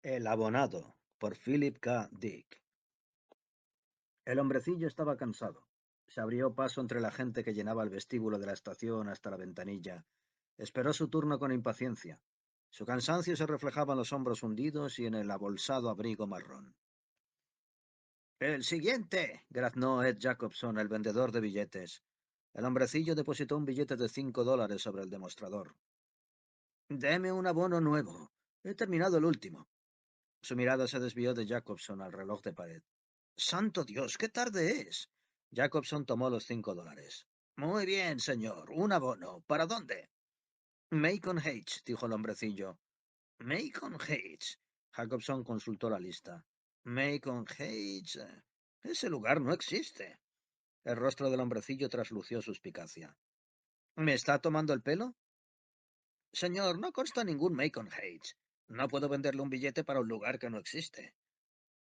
El abonado, por Philip K. Dick. El hombrecillo estaba cansado. Se abrió paso entre la gente que llenaba el vestíbulo de la estación hasta la ventanilla. Esperó su turno con impaciencia. Su cansancio se reflejaba en los hombros hundidos y en el abolsado abrigo marrón. El siguiente, graznó Ed Jacobson, el vendedor de billetes. El hombrecillo depositó un billete de $5 sobre el demostrador. Deme un abono nuevo. He terminado el último. Su mirada se desvió de Jacobson al reloj de pared. ¡Santo Dios! ¡Qué tarde es! Jacobson tomó los $5. Muy bien, señor. Un abono. ¿Para dónde? Macon Heights, dijo el hombrecillo. Macon Heights. Jacobson consultó la lista. Macon Heights. Ese lugar no existe. El rostro del hombrecillo traslució suspicacia. ¿Me está tomando el pelo? Señor, no consta ningún Macon Heights. No puedo venderle un billete para un lugar que no existe.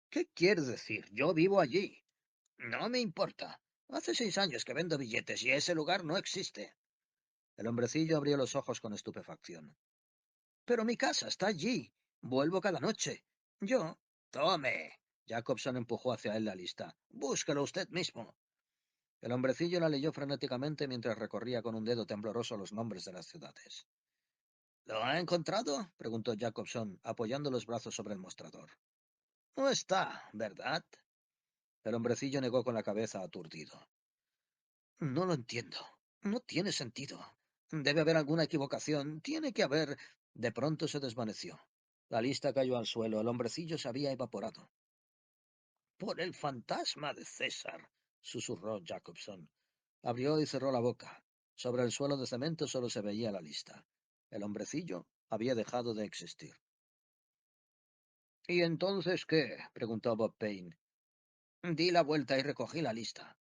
¿Qué quiere decir? Yo vivo allí. No me importa. Hace 6 años que vendo billetes y ese lugar no existe. El hombrecillo abrió los ojos con estupefacción. Pero mi casa está allí. Vuelvo cada noche. Yo. Tome. Jacobson empujó hacia él la lista. Búsquelo usted mismo. El hombrecillo la leyó frenéticamente mientras recorría con un dedo tembloroso los nombres de las ciudades. ¿Lo ha encontrado? Preguntó Jacobson, apoyando los brazos sobre el mostrador. No está, ¿verdad? El hombrecillo negó con la cabeza aturdido. No lo entiendo. No tiene sentido. Debe haber alguna equivocación. Tiene que haber. De pronto se desvaneció. La lista cayó al suelo. El hombrecillo se había evaporado. Por el fantasma de César, susurró Jacobson. Abrió y cerró la boca. Sobre el suelo de cemento solo se veía la lista. El hombrecillo había dejado de existir. ¿Y entonces qué? Preguntó Bob Payne. Di la vuelta y recogí la lista.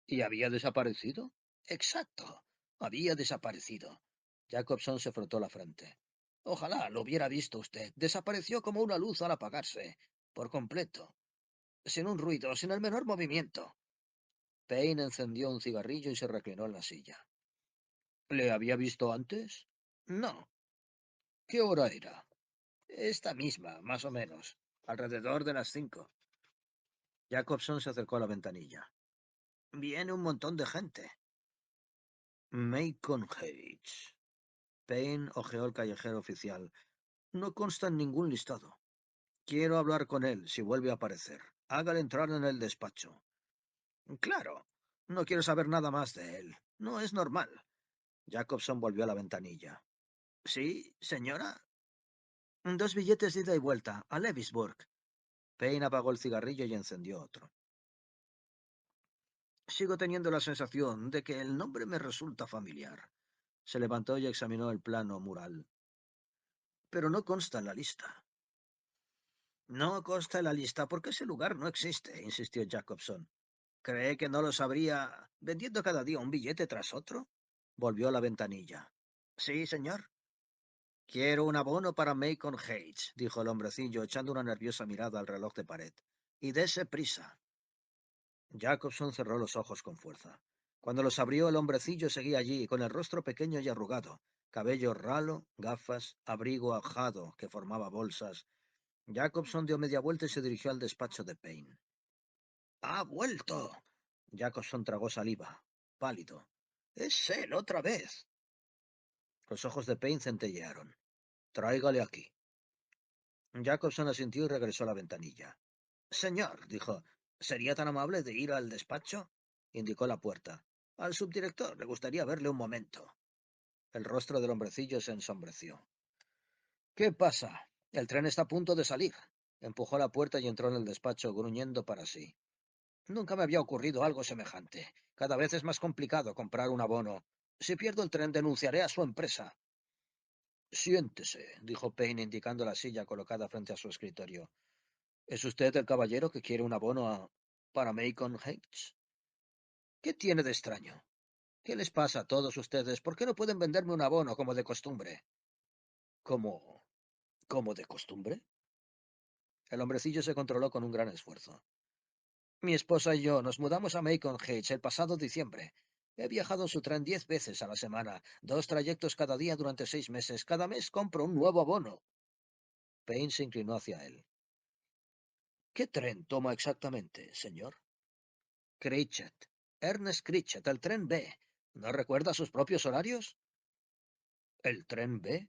¿Y había desaparecido? Exacto. Había desaparecido. Jacobson se frotó la frente. Ojalá lo hubiera visto usted. Desapareció como una luz al apagarse. Por completo. Sin un ruido, sin el menor movimiento. Payne encendió un cigarrillo y se reclinó en la silla. ¿Le había visto antes? No. ¿Qué hora era? Esta misma, más o menos. Alrededor de las 5. Jacobson se acercó a la ventanilla. Viene un montón de gente. Macon Heights. Payne hojeó el callejero oficial. No consta en ningún listado. Quiero hablar con él, si vuelve a aparecer. Hágale entrar en el despacho. Claro. No quiero saber nada más de él. No es normal. Jacobson volvió a la ventanilla. ¿Sí, señora? 2 billetes de ida y vuelta, a Lewisburg. Payne apagó el cigarrillo y encendió otro. Sigo teniendo la sensación de que el nombre me resulta familiar. Se levantó y examinó el plano mural. Pero no consta en la lista. No consta en la lista porque ese lugar no existe, insistió Jacobson. ¿Cree que no lo sabría vendiendo cada día un billete tras otro? Volvió a la ventanilla. Sí, señor. Quiero un abono para Macon Heights, dijo el hombrecillo, echando una nerviosa mirada al reloj de pared. Y dese prisa. Jacobson cerró los ojos con fuerza. Cuando los abrió, el hombrecillo seguía allí, con el rostro pequeño y arrugado, cabello ralo, gafas, abrigo ajado que formaba bolsas. Jacobson dio media vuelta y se dirigió al despacho de Payne. ¡Ha vuelto! Jacobson tragó saliva, pálido. ¡Es él otra vez! Los ojos de Payne centellearon. Tráigale aquí. Jacobson asintió y regresó a la ventanilla. Señor, dijo, ¿sería tan amable de ir al despacho? Indicó la puerta. Al subdirector le gustaría verle un momento. El rostro del hombrecillo se ensombreció. ¿Qué pasa? El tren está a punto de salir. Empujó la puerta y entró en el despacho, gruñendo para sí. Nunca me había ocurrido algo semejante. Cada vez es más complicado comprar un abono. Si pierdo el tren, denunciaré a su empresa. Siéntese, dijo Payne, indicando la silla colocada frente a su escritorio. ¿Es usted el caballero que quiere un abono para Macon Heights? ¿Qué tiene de extraño? ¿Qué les pasa a todos ustedes? ¿Por qué no pueden venderme un abono como de costumbre? ¿Cómo? ¿Cómo de costumbre? El hombrecillo se controló con un gran esfuerzo. Mi esposa y yo nos mudamos a Macon Heights el pasado diciembre. He viajado en su tren 10 veces a la semana, 2 trayectos cada día durante 6 meses. Cada mes compro un nuevo abono. Payne se inclinó hacia él. ¿Qué tren toma exactamente, señor? Critchett. Ernest Critchett, el tren B. ¿No recuerda sus propios horarios? ¿El tren B?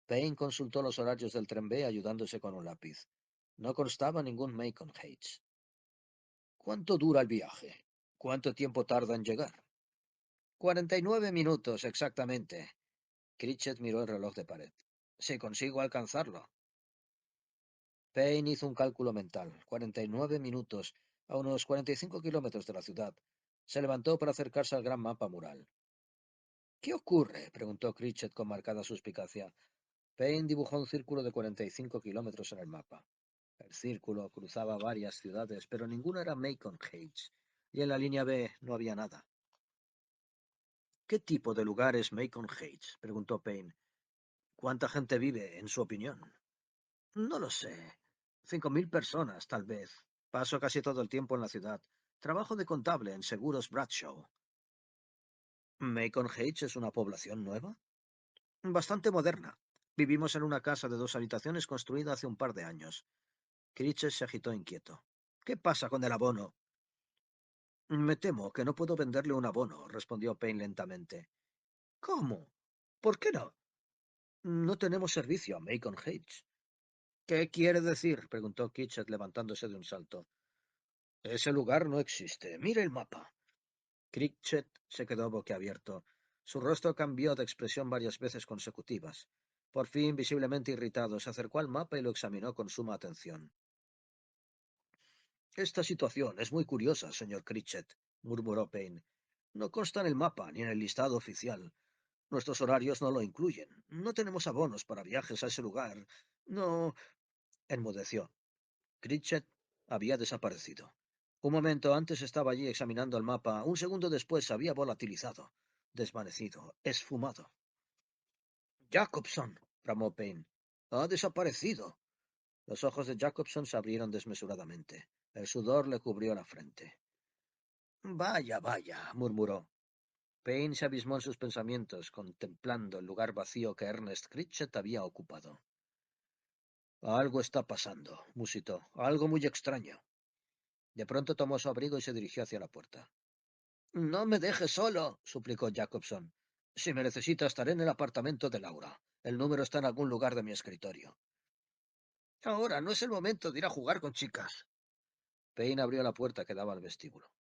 Payne consultó los horarios del tren B ayudándose con un lápiz. No constaba ningún Macon Heights. ¿Cuánto dura el viaje? ¿Cuánto tiempo tarda en llegar? 49 minutos, exactamente. Critchett miró el reloj de pared. Si consigo alcanzarlo. Payne hizo un cálculo mental. 49 minutos, a unos 45 kilómetros de la ciudad. Se levantó para acercarse al gran mapa mural. ¿Qué ocurre? Preguntó Critchett con marcada suspicacia. Payne dibujó un círculo de 45 kilómetros en el mapa. El círculo cruzaba varias ciudades, pero ninguna era Macon Heights, y en la línea B no había nada. ¿Qué tipo de lugar es Macon Heights? Preguntó Payne. ¿Cuánta gente vive, en su opinión? No lo sé. 5.000 personas, tal vez. Paso casi todo el tiempo en la ciudad. Trabajo de contable en Seguros Bradshaw. ¿Macon Heights es una población nueva? Bastante moderna. Vivimos en una casa de 2 habitaciones construida hace un par de años. Critchett se agitó inquieto. ¿Qué pasa con el abono? Me temo que no puedo venderle un abono, respondió Payne lentamente. ¿Cómo? ¿Por qué no? No tenemos servicio a Macon Heights. ¿Qué quiere decir? Preguntó Critchett levantándose de un salto. Ese lugar no existe. Mire el mapa. Critchett se quedó boquiabierto. Su rostro cambió de expresión varias veces consecutivas. Por fin, visiblemente irritado, se acercó al mapa y lo examinó con suma atención. Esta situación es muy curiosa, señor Critchett, murmuró Payne. No consta en el mapa ni en el listado oficial. Nuestros horarios no lo incluyen. No tenemos abonos para viajes a ese lugar. No. Enmudeció. Critchett había desaparecido. Un momento antes estaba allí examinando el mapa. Un segundo después se había volatilizado, desvanecido, esfumado. Jacobson, bramó Payne. Ha desaparecido. Los ojos de Jacobson se abrieron desmesuradamente. El sudor le cubrió la frente. Vaya, vaya, murmuró. Payne se abismó en sus pensamientos, contemplando el lugar vacío que Ernest Critchett había ocupado. Algo está pasando, musitó. Algo muy extraño. De pronto tomó su abrigo y se dirigió hacia la puerta. No me dejes solo, suplicó Jacobson. Si me necesita, estaré en el apartamento de Laura. El número está en algún lugar de mi escritorio. Ahora no es el momento de ir a jugar con chicas. Payne abrió la puerta que daba al vestíbulo.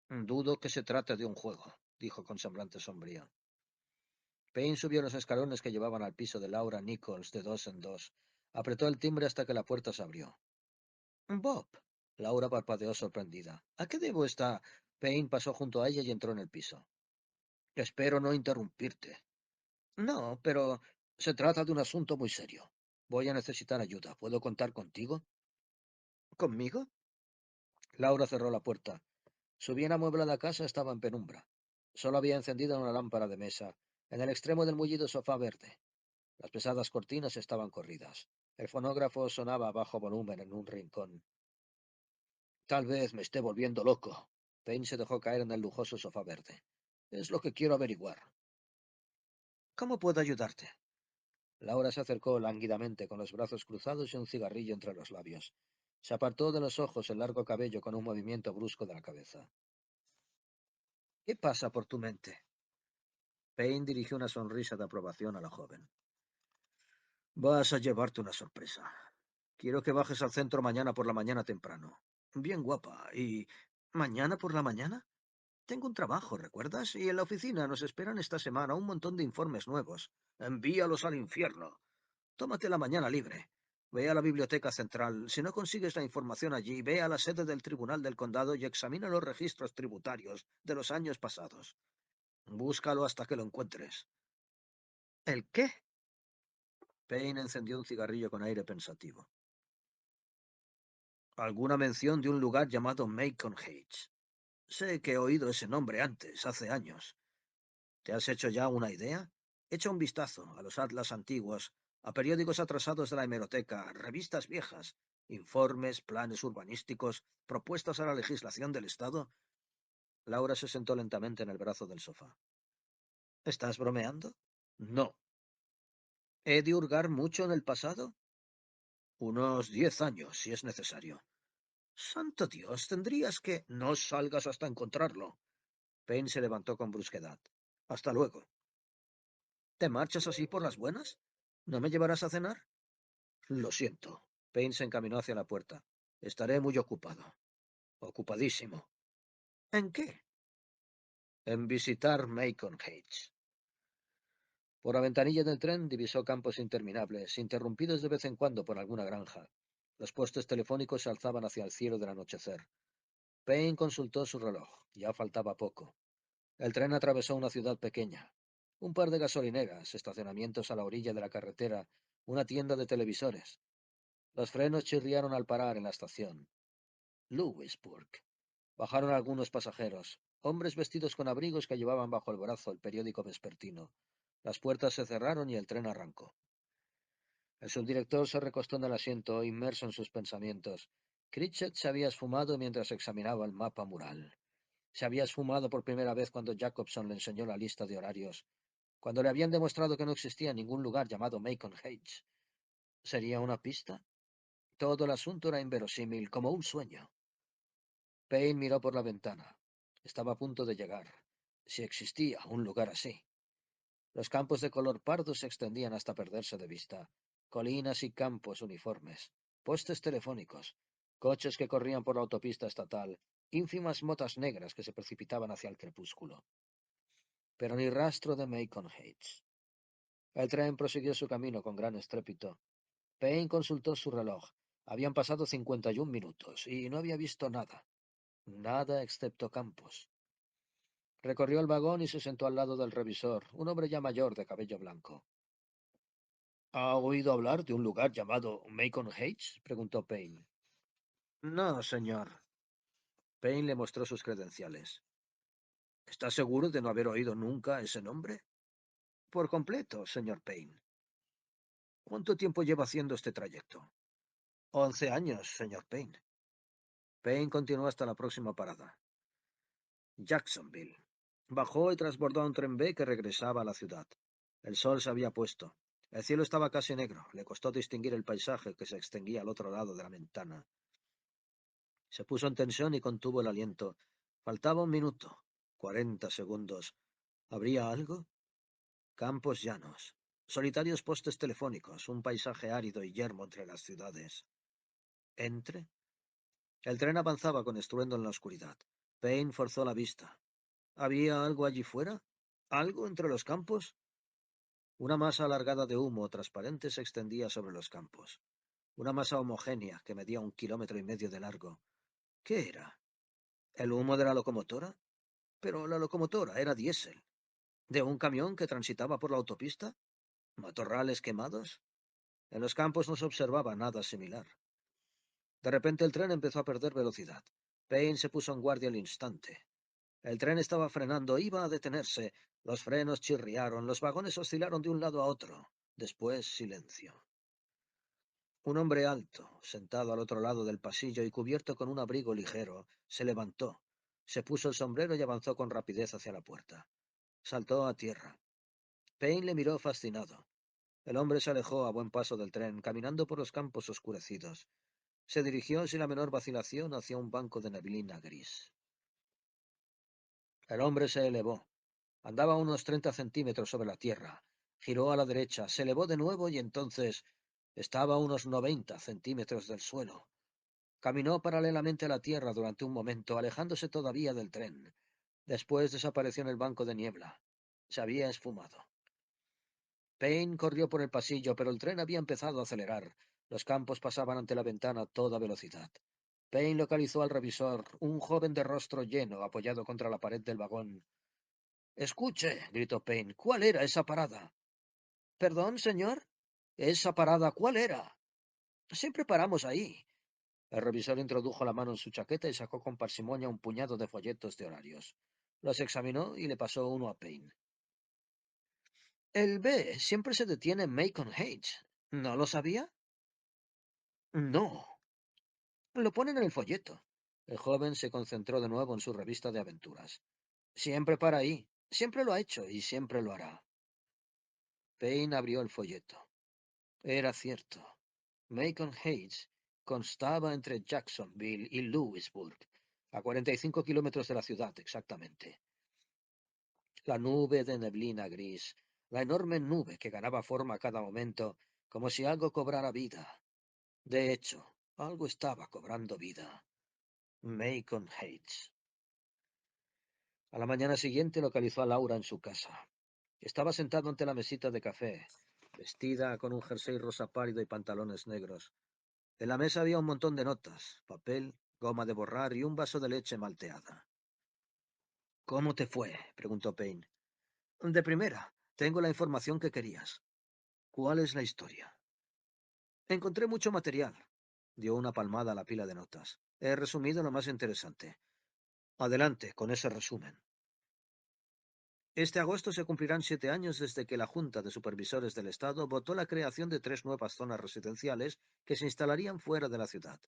Dudo que se trate de un juego, dijo con semblante sombrío. Payne subió los escalones que llevaban al piso de Laura Nichols de dos en dos. Apretó el timbre hasta que la puerta se abrió. Bob. Laura parpadeó sorprendida. ¿A qué debo esta? Payne pasó junto a ella y entró en el piso. Espero no interrumpirte. No, pero se trata de un asunto muy serio. Voy a necesitar ayuda. ¿Puedo contar contigo? ¿Conmigo? Laura cerró la puerta. Su bien amueblada casa estaba en penumbra. Solo había encendida una lámpara de mesa, en el extremo del mullido sofá verde. Las pesadas cortinas estaban corridas. El fonógrafo sonaba a bajo volumen en un rincón. Tal vez me esté volviendo loco. Payne se dejó caer en el lujoso sofá verde. Es lo que quiero averiguar. ¿Cómo puedo ayudarte? Laura se acercó lánguidamente con los brazos cruzados y un cigarrillo entre los labios. Se apartó de los ojos el largo cabello con un movimiento brusco de la cabeza. ¿Qué pasa por tu mente? Payne dirigió una sonrisa de aprobación a la joven. Vas a llevarte una sorpresa. Quiero que bajes al centro mañana por la mañana temprano. Bien guapa. ¿Y mañana por la mañana? Tengo un trabajo, ¿recuerdas? Y en la oficina nos esperan esta semana un montón de informes nuevos. Envíalos al infierno. Tómate la mañana libre. Ve a la biblioteca central. Si no consigues la información allí, ve a la sede del Tribunal del Condado y examina los registros tributarios de los años pasados. Búscalo hasta que lo encuentres. ¿El qué? Payne encendió un cigarrillo con aire pensativo. Alguna mención de un lugar llamado Macon Heights. Sé que he oído ese nombre antes, hace años. ¿Te has hecho ya una idea? Echa un vistazo a los atlas antiguos, a periódicos atrasados de la hemeroteca, revistas viejas, informes, planes urbanísticos, propuestas a la legislación del Estado. Laura se sentó lentamente en el brazo del sofá. ¿Estás bromeando? No. ¿He de hurgar mucho en el pasado? Unos 10 años, si es necesario. Santo Dios, tendrías que... No salgas hasta encontrarlo. Payne se levantó con brusquedad. Hasta luego. ¿Te marchas así por las buenas? ¿No me llevarás a cenar? Lo siento. Payne se encaminó hacia la puerta. Estaré muy ocupado. Ocupadísimo. ¿En qué? En visitar Macon Heights. Por la ventanilla del tren divisó campos interminables, interrumpidos de vez en cuando por alguna granja. Los postes telefónicos se alzaban hacia el cielo del anochecer. Payne consultó su reloj. Ya faltaba poco. El tren atravesó una ciudad pequeña. Un par de gasolineras, estacionamientos a la orilla de la carretera, una tienda de televisores. Los frenos chirriaron al parar en la estación. Lewisburg. Bajaron algunos pasajeros, hombres vestidos con abrigos que llevaban bajo el brazo el periódico vespertino. Las puertas se cerraron y el tren arrancó. El subdirector se recostó en el asiento, inmerso en sus pensamientos. Critchett se había esfumado mientras examinaba el mapa mural. Se había esfumado por primera vez cuando Jacobson le enseñó la lista de horarios, cuando le habían demostrado que no existía ningún lugar llamado Macon Heights. ¿Sería una pista? Todo el asunto era inverosímil, como un sueño. Payne miró por la ventana. Estaba a punto de llegar. Si existía un lugar así. Los campos de color pardo se extendían hasta perderse de vista. Colinas y campos uniformes. Postes telefónicos. Coches que corrían por la autopista estatal. Ínfimas motas negras que se precipitaban hacia el crepúsculo. Pero ni rastro de Macon Heights. El tren prosiguió su camino con gran estrépito. Payne consultó su reloj. Habían pasado 51 minutos y no había visto nada. Nada excepto campos. Recorrió el vagón y se sentó al lado del revisor, un hombre ya mayor de cabello blanco. ¿Ha oído hablar de un lugar llamado Macon Heights? Preguntó Payne. No, señor. Payne le mostró sus credenciales. ¿Está seguro de no haber oído nunca ese nombre? Por completo, señor Payne. ¿Cuánto tiempo lleva haciendo este trayecto? 11 años, señor Payne. Payne continuó hasta la próxima parada. Jacksonville. Bajó y transbordó a un tren B que regresaba a la ciudad. El sol se había puesto. El cielo estaba casi negro. Le costó distinguir el paisaje que se extinguía al otro lado de la ventana. Se puso en tensión y contuvo el aliento. Faltaba un minuto. 40 segundos. ¿Habría algo? Campos llanos. Solitarios postes telefónicos. Un paisaje árido y yermo entre las ciudades. ¿Entre? El tren avanzaba con estruendo en la oscuridad. Payne forzó la vista. ¿Había algo allí fuera? ¿Algo entre los campos? Una masa alargada de humo transparente se extendía sobre los campos. Una masa homogénea que medía 1,5 kilómetros de largo. ¿Qué era? ¿El humo de la locomotora? Pero la locomotora era diésel. ¿De un camión que transitaba por la autopista? ¿Matorrales quemados? En los campos no se observaba nada similar. De repente el tren empezó a perder velocidad. Payne se puso en guardia al instante. El tren estaba frenando, iba a detenerse. Los frenos chirriaron, los vagones oscilaron de un lado a otro. Después silencio. Un hombre alto, sentado al otro lado del pasillo y cubierto con un abrigo ligero, se levantó, se puso el sombrero y avanzó con rapidez hacia la puerta. Saltó a tierra. Payne le miró fascinado. El hombre se alejó a buen paso del tren, caminando por los campos oscurecidos. Se dirigió sin la menor vacilación hacia un banco de neblina gris. El hombre se elevó. Andaba a unos 30 centímetros sobre la tierra. Giró a la derecha, se elevó de nuevo y entonces estaba a unos 90 centímetros del suelo. Caminó paralelamente a la tierra durante un momento, alejándose todavía del tren. Después desapareció en el banco de niebla. Se había esfumado. Payne corrió por el pasillo, pero el tren había empezado a acelerar. Los campos pasaban ante la ventana a toda velocidad. Payne localizó al revisor, un joven de rostro lleno, apoyado contra la pared del vagón. Escuche, gritó Payne, ¿cuál era esa parada? Perdón, señor. ¿Esa parada cuál era? Siempre paramos ahí. El revisor introdujo la mano en su chaqueta y sacó con parsimonia un puñado de folletos de horarios. Los examinó y le pasó uno a Payne. El B siempre se detiene en Macon Heights. ¿No lo sabía? No. Lo ponen en el folleto. El joven se concentró de nuevo en su revista de aventuras. Siempre para ahí. Siempre lo ha hecho y siempre lo hará. Payne abrió el folleto. Era cierto. Macon Heights constaba entre Jacksonville y Lewisburg, a 45 kilómetros de la ciudad exactamente. La nube de neblina gris, la enorme nube que ganaba forma a cada momento, como si algo cobrara vida. De hecho, algo estaba cobrando vida. Macon Heights. A la mañana siguiente localizó a Laura en su casa. Estaba sentado ante la mesita de café, vestida con un jersey rosa pálido y pantalones negros. En la mesa había un montón de notas, papel, goma de borrar y un vaso de leche malteada. ¿Cómo te fue? Preguntó Payne. De primera, tengo la información que querías. ¿Cuál es la historia? Encontré mucho material. Dio una palmada a la pila de notas. He resumido lo más interesante. Adelante con ese resumen. Este agosto se cumplirán 7 años desde que la Junta de Supervisores del Estado votó la creación de 3 nuevas zonas residenciales que se instalarían fuera de la ciudad.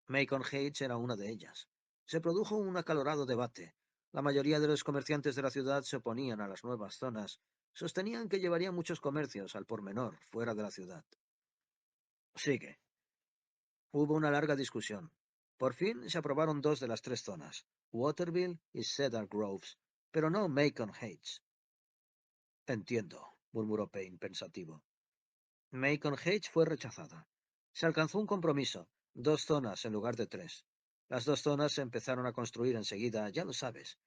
Macon Heights era una de ellas. Se produjo un acalorado debate. La mayoría de los comerciantes de la ciudad se oponían a las nuevas zonas. Sostenían que llevarían muchos comercios al por menor fuera de la ciudad. Sigue. Hubo una larga discusión. Por fin se aprobaron 2 de las 3 zonas, Waterville y Cedar Groves, pero no Macon Heights. Entiendo, murmuró Payne, pensativo. Macon Heights fue rechazada. Se alcanzó un compromiso, 2 zonas en lugar de 3. Las 2 zonas se empezaron a construir enseguida, ya lo sabes.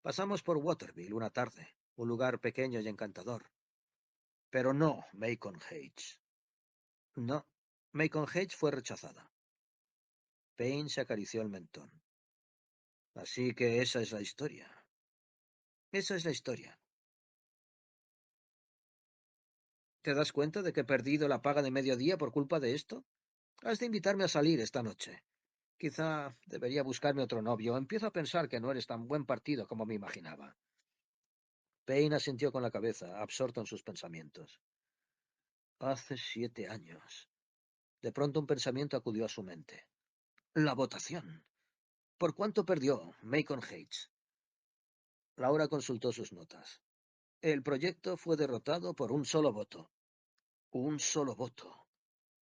Pasamos por Waterville una tarde, un lugar pequeño y encantador. Pero no Macon Heights. No, Macon Heights fue rechazada. Payne se acarició el mentón. Así que esa es la historia. Esa es la historia. ¿Te das cuenta de que he perdido la paga de mediodía por culpa de esto? Has de invitarme a salir esta noche. Quizá debería buscarme otro novio. Empiezo a pensar que no eres tan buen partido como me imaginaba. Payne asintió con la cabeza, absorto en sus pensamientos. Hace 7 años. De pronto un pensamiento acudió a su mente. La votación. ¿Por cuánto perdió Macon Heights? Laura consultó sus notas. El proyecto fue derrotado por un solo voto. Un solo voto.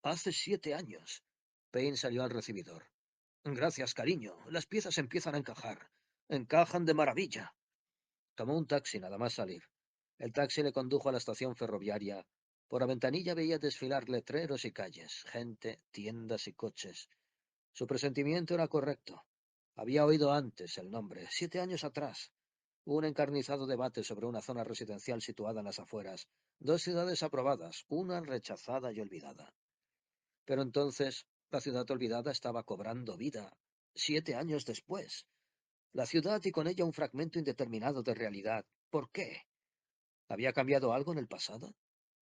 Hace 7 años. Payne salió al recibidor. Gracias, cariño. Las piezas empiezan a encajar. Encajan de maravilla. Tomó un taxi nada más salir. El taxi le condujo a la estación ferroviaria. Por la ventanilla veía desfilar letreros y calles, gente, tiendas y coches. Su presentimiento era correcto. Había oído antes el nombre, 7 años atrás. Un encarnizado debate sobre una zona residencial situada en las afueras. 2 ciudades aprobadas, una rechazada y olvidada. Pero entonces, la ciudad olvidada estaba cobrando vida. 7 años después. La ciudad y con ella un fragmento indeterminado de realidad. ¿Por qué? ¿Había cambiado algo en el pasado?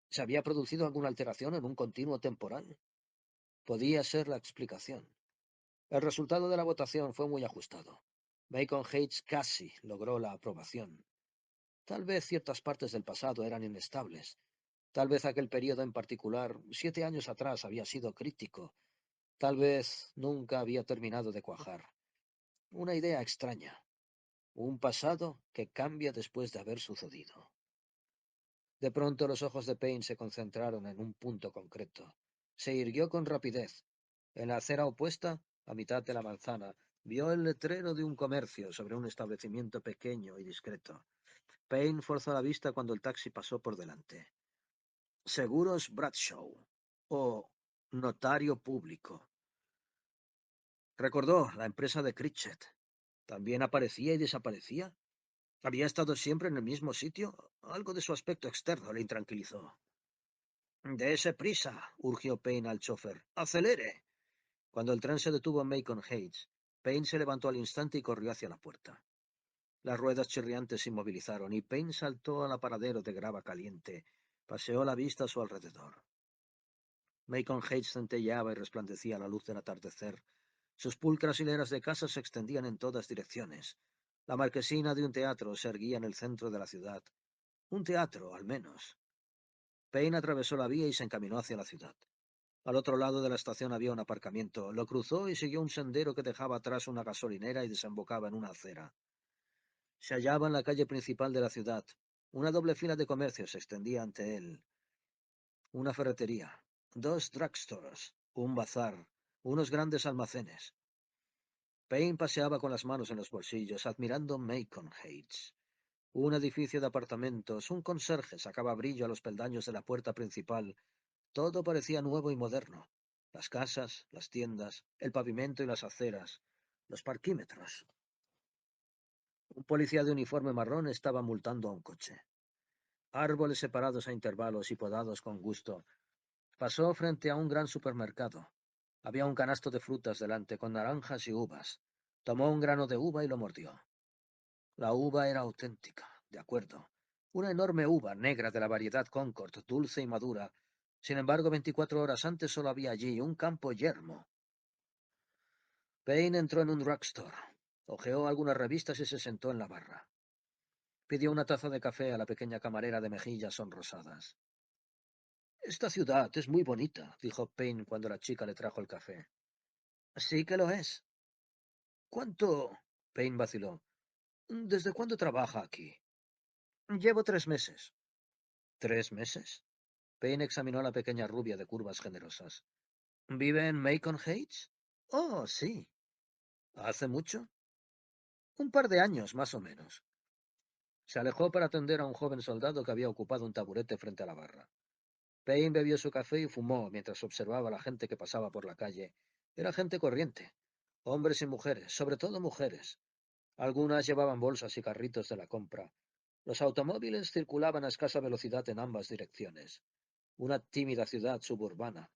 ¿Se había producido alguna alteración en un continuo temporal? Podía ser la explicación. El resultado de la votación fue muy ajustado. Bacon Heights casi logró la aprobación. Tal vez ciertas partes del pasado eran inestables. Tal vez aquel periodo en particular, 7 años atrás, había sido crítico. Tal vez nunca había terminado de cuajar. Una idea extraña. Un pasado que cambia después de haber sucedido. De pronto los ojos de Payne se concentraron en un punto concreto. Se irguió con rapidez. En la acera opuesta, a mitad de la manzana, vio el letrero de un comercio sobre un establecimiento pequeño y discreto. Payne forzó la vista cuando el taxi pasó por delante. Seguros Bradshaw o notario público. Recordó la empresa de Critchet. También aparecía y desaparecía. ¿Había estado siempre en el mismo sitio? Algo de su aspecto externo le intranquilizó. Dese prisa, urgió Payne al chofer. ¡Acelere! Cuando el tren se detuvo en Macon Heights, Payne se levantó al instante y corrió hacia la puerta. Las ruedas chirriantes se inmovilizaron y Payne saltó al aparadero de grava caliente. Paseó la vista a su alrededor. Macon Heights centelleaba y resplandecía a la luz del atardecer. Sus pulcras hileras de casas se extendían en todas direcciones. La marquesina de un teatro se erguía en el centro de la ciudad. Un teatro, al menos. Payne atravesó la vía y se encaminó hacia la ciudad. Al otro lado de la estación había un aparcamiento. Lo cruzó y siguió un sendero que dejaba atrás una gasolinera y desembocaba en una acera. Se hallaba en la calle principal de la ciudad. Una doble fila de comercios se extendía ante él. Una ferretería. 2 drugstores. un bazar, unos grandes almacenes. Payne paseaba con las manos en los bolsillos, admirando Macon Heights. Un edificio de apartamentos, un conserje sacaba brillo a los peldaños de la puerta principal. Todo parecía nuevo y moderno. Las casas, las tiendas, el pavimento y las aceras, los parquímetros. Un policía de uniforme marrón estaba multando a un coche. Árboles separados a intervalos y podados con gusto. Pasó frente a un gran supermercado. Había un canasto de frutas delante, con naranjas y uvas. Tomó un grano de uva y lo mordió. La uva era auténtica, de acuerdo. Una enorme uva negra de la variedad Concord, dulce y madura. Sin embargo, 24 horas antes solo había allí un campo yermo. Payne entró en un drugstore. Hojeó algunas revistas y se sentó en la barra. Pidió una taza de café a la pequeña camarera de mejillas sonrosadas. Esta ciudad es muy bonita, dijo Payne cuando la chica le trajo el café. Sí que lo es. ¿Cuánto? Payne vaciló. ¿Desde cuándo trabaja aquí? Llevo 3 meses. ¿3 meses? Payne examinó a la pequeña rubia de curvas generosas. ¿Vive en Macon Heights? Oh, sí. ¿Hace mucho? Un par de años, más o menos. Se alejó para atender a un joven soldado que había ocupado un taburete frente a la barra. Payne bebió su café y fumó mientras observaba a la gente que pasaba por la calle. Era gente corriente. Hombres y mujeres, sobre todo mujeres. Algunas llevaban bolsas y carritos de la compra. Los automóviles circulaban a escasa velocidad en ambas direcciones. Una tímida ciudad suburbana.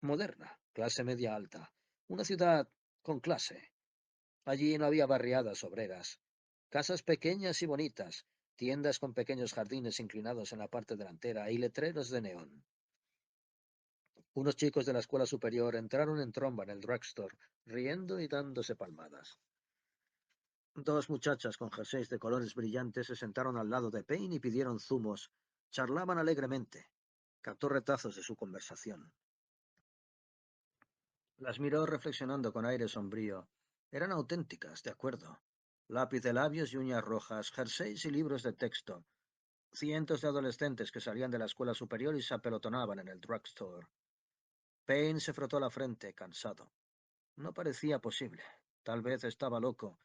Moderna, clase media alta. Una ciudad con clase. Allí no había barriadas obreras. Casas pequeñas y bonitas, tiendas con pequeños jardines inclinados en la parte delantera y letreros de neón. Unos chicos de la escuela superior entraron en tromba en el drugstore, riendo y dándose palmadas. Dos muchachas con jerseys de colores brillantes se sentaron al lado de Payne y pidieron zumos. Charlaban alegremente. Captó retazos de su conversación. Las miró reflexionando con aire sombrío. Eran auténticas, de acuerdo. Lápiz de labios y uñas rojas, jerseys y libros de texto. Cientos de adolescentes que salían de la escuela superior y se apelotonaban en el drugstore. Payne se frotó la frente, cansado. No parecía posible. Tal vez estaba loco.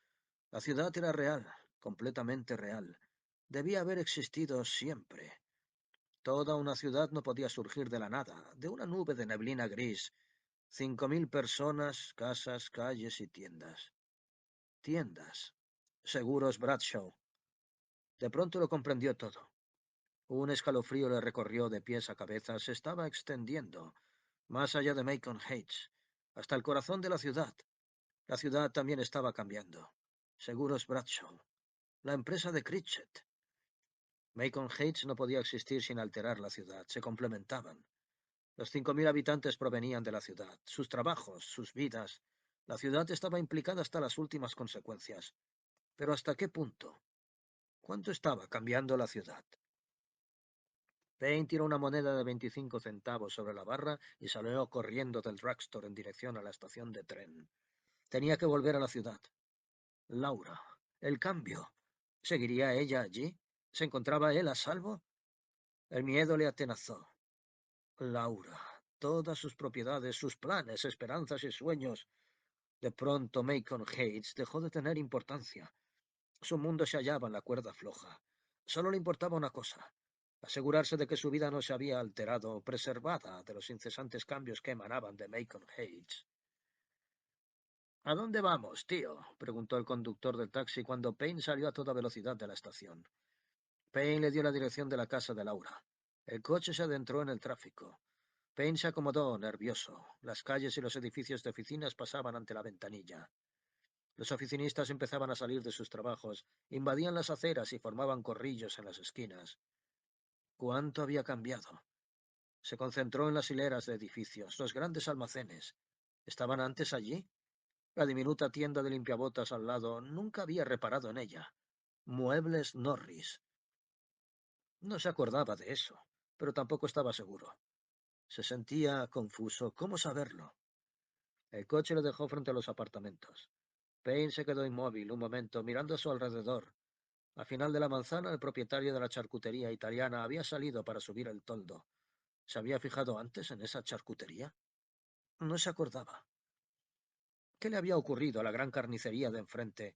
La ciudad era real, completamente real. Debía haber existido siempre. Toda una ciudad no podía surgir de la nada, de una nube de neblina gris. 5000 personas, casas, calles y tiendas. Tiendas. Seguros Bradshaw. De pronto lo comprendió todo. Un escalofrío le recorrió de pies a cabeza. Se estaba extendiendo, más allá de Macon Heights, hasta el corazón de la ciudad. La ciudad también estaba cambiando. Seguros Bradshaw. La empresa de Critchet. Macon Heights no podía existir sin alterar la ciudad. Se complementaban. Los 5000 habitantes provenían de la ciudad. Sus trabajos, sus vidas. La ciudad estaba implicada hasta las últimas consecuencias. Pero ¿hasta qué punto? ¿Cuánto estaba cambiando la ciudad? Payne tiró una moneda de 25 centavos sobre la barra y salió corriendo del drugstore en dirección a la estación de tren. Tenía que volver a la ciudad. Laura. El cambio. ¿Seguiría ella allí? ¿Se encontraba él a salvo? El miedo le atenazó. Laura. Todas sus propiedades, sus planes, esperanzas y sueños. De pronto Macon Heights dejó de tener importancia. Su mundo se hallaba en la cuerda floja. Solo le importaba una cosa: asegurarse de que su vida no se había alterado, preservada de los incesantes cambios que emanaban de Macon Heights. ¿A dónde vamos, tío?, preguntó el conductor del taxi cuando Payne salió a toda velocidad de la estación. Payne le dio la dirección de la casa de Laura. El coche se adentró en el tráfico. Payne se acomodó, nervioso. Las calles y los edificios de oficinas pasaban ante la ventanilla. Los oficinistas empezaban a salir de sus trabajos, invadían las aceras y formaban corrillos en las esquinas. ¿Cuánto había cambiado? Se concentró en las hileras de edificios, los grandes almacenes. ¿Estaban antes allí? La diminuta tienda de limpiabotas al lado, nunca había reparado en ella. Muebles Norris. No se acordaba de eso, pero tampoco estaba seguro. Se sentía confuso. ¿Cómo saberlo? El coche lo dejó frente a los apartamentos. Payne se quedó inmóvil un momento, mirando a su alrededor. Al final de la manzana, el propietario de la charcutería italiana había salido para subir el toldo. ¿Se había fijado antes en esa charcutería? No se acordaba. ¿Qué le había ocurrido a la gran carnicería de enfrente?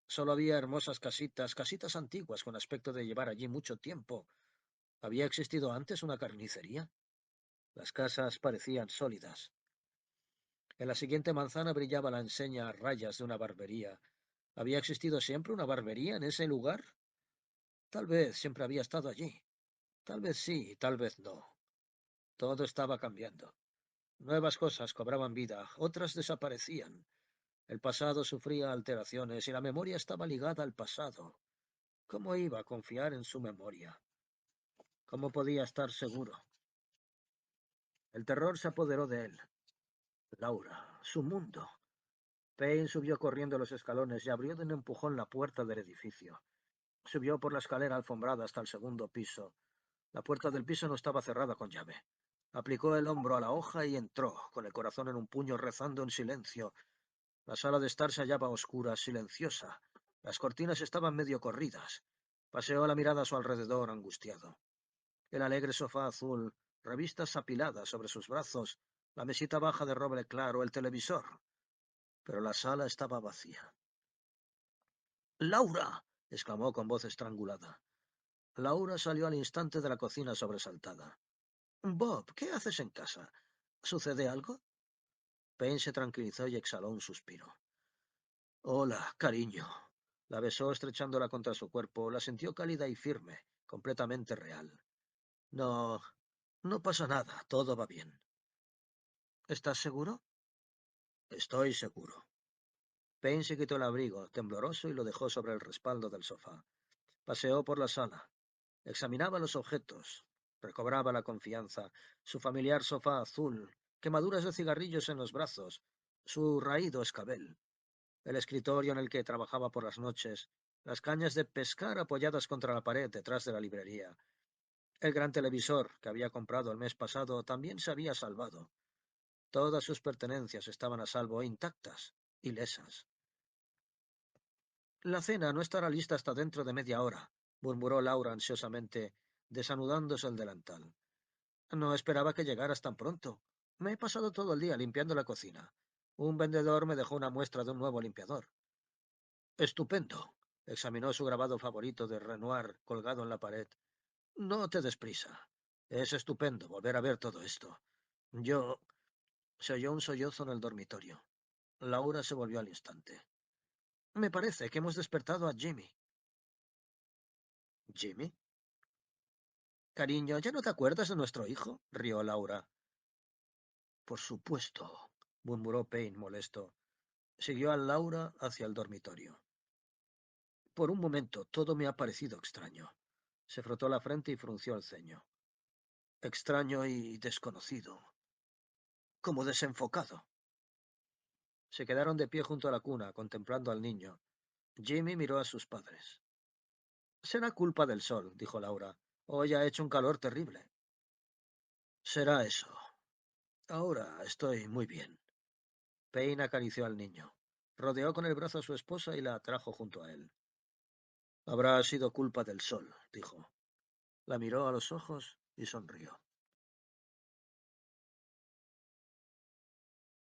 Solo había hermosas casitas, casitas antiguas con aspecto de llevar allí mucho tiempo. ¿Había existido antes una carnicería? Las casas parecían sólidas. En la siguiente manzana brillaba la enseña a rayas de una barbería. ¿Había existido siempre una barbería en ese lugar? Tal vez siempre había estado allí. Tal vez sí, tal vez no. Todo estaba cambiando. Nuevas cosas cobraban vida, otras desaparecían. El pasado sufría alteraciones y la memoria estaba ligada al pasado. ¿Cómo iba a confiar en su memoria? ¿Cómo podía estar seguro? El terror se apoderó de él. Laura, su mundo. Payne subió corriendo los escalones y abrió de un empujón la puerta del edificio. Subió por la escalera alfombrada hasta el segundo piso. La puerta del piso no estaba cerrada con llave. Aplicó el hombro a la hoja y entró, con el corazón en un puño, rezando en silencio. La sala de estar se hallaba oscura, silenciosa. Las cortinas estaban medio corridas. Paseó la mirada a su alrededor, angustiado. El alegre sofá azul, revistas apiladas sobre sus brazos, la mesita baja de roble claro, el televisor. Pero la sala estaba vacía. ¡Laura! Exclamó con voz estrangulada. Laura salió al instante de la cocina sobresaltada. Bob, ¿qué haces en casa? ¿Sucede algo? Payne se tranquilizó y exhaló un suspiro. Hola, cariño. La besó estrechándola contra su cuerpo, la sintió cálida y firme, completamente real. No, no pasa nada, todo va bien. ¿Estás seguro? Estoy seguro. Payne se quitó el abrigo, tembloroso, y lo dejó sobre el respaldo del sofá. Paseó por la sala. Examinaba los objetos. Recobraba la confianza. Su familiar sofá azul, quemaduras de cigarrillos en los brazos, su raído escabel, el escritorio en el que trabajaba por las noches, las cañas de pescar apoyadas contra la pared detrás de la librería. El gran televisor que había comprado el mes pasado también se había salvado. Todas sus pertenencias estaban a salvo, intactas, ilesas. La cena no estará lista hasta dentro de media hora, murmuró Laura ansiosamente, desanudándose el delantal. No esperaba que llegaras tan pronto. Me he pasado todo el día limpiando la cocina. Un vendedor me dejó una muestra de un nuevo limpiador. Estupendo. Examinó su grabado favorito de Renoir colgado en la pared. No te des prisa. Es estupendo volver a ver todo esto. Yo... Se oyó un sollozo en el dormitorio. Laura se volvió al instante. Me parece que hemos despertado a Jimmy. ¿Jimmy? Cariño, ¿ya no te acuerdas de nuestro hijo? Rió Laura. Por supuesto, murmuró Payne molesto. Siguió a Laura hacia el dormitorio. Por un momento todo me ha parecido extraño. Se frotó la frente y frunció el ceño. Extraño y desconocido. Como desenfocado. Se quedaron de pie junto a la cuna, contemplando al niño. Jimmy miró a sus padres. Será culpa del sol, dijo Laura. Hoy ha hecho un calor terrible. Será eso. Ahora estoy muy bien. Payne acarició al niño. Rodeó con el brazo a su esposa y la atrajo junto a él. Habrá sido culpa del sol, dijo. La miró a los ojos y sonrió.